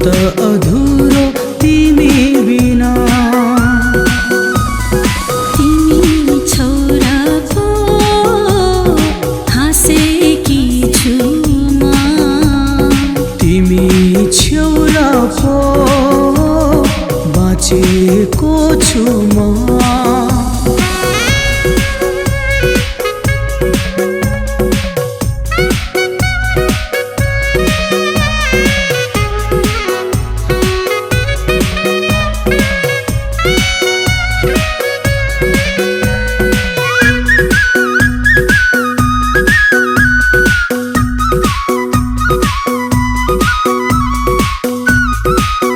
त अधुरो तिमी बिना। तिमी छोरा पो हाँसेकी छु म। तिमी छेउरा पो बाँचेको छु म।